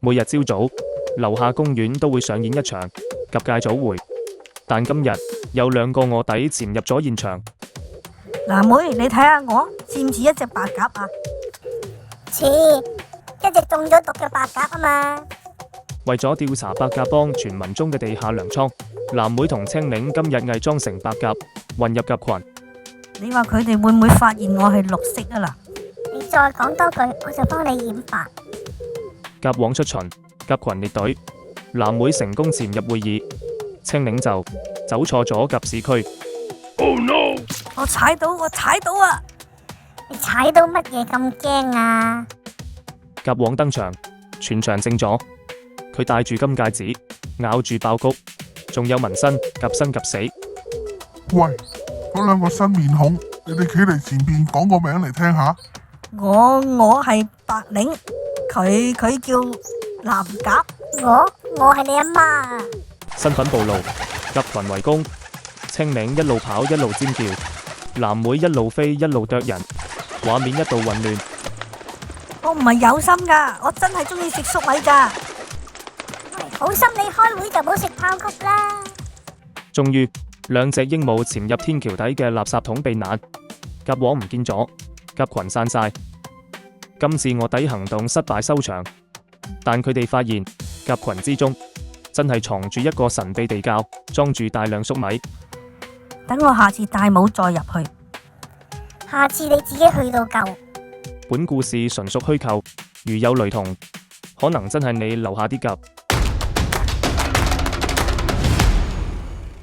每日朝早，樓下公園都會上演一場及界早會，但今日有兩個臥底潛入咗現場。嗱，妹，你睇下我似唔似一隻白鴿啊？似一隻中咗毒嘅白鴿啊嘛！為咗調查白鴿幫傳聞中嘅地下糧倉，藍妹同青檸今日偽裝成白鴿混入鴿群。你話佢哋會唔會發現我係綠色啊嗱？你再講多句，我就幫你染白。鴿王出巡，鴿群列隊，藍妹成功潛入會議，青檸就走錯咗鴿市區。Oh no！ 我踩到啊！你踩到乜嘢咁驚啊？鴿王登場，全場靜咗。佢戴住金戒指，咬住爆谷，仲有紋身，鴿生鴿死。喂，嗰兩個新面孔，你哋企嚟前邊講個名嚟聽下。我係白領，佢叫藍鴿。我係你阿媽啊！身份暴露，鴿群圍攻，青檸一路跑一路尖叫，藍妹一路飛一路啄人，畫面一度混亂。我唔係有心噶，我真係中意食粟米噶。好心你開會就冇食爆谷啦。終於，兩隻鸚鵡潛入天橋底嘅垃圾桶避難，鴿王唔見咗，鴿群散晒。今次臥底行動失敗收場，但佢哋發現鴿群之中真係藏住一個神秘地窖，裝住大量粟米。等我下次戴帽再入去。下次你自己去到夠。本故事純屬虛構，如有雷同，可能真係你樓下啲鴿。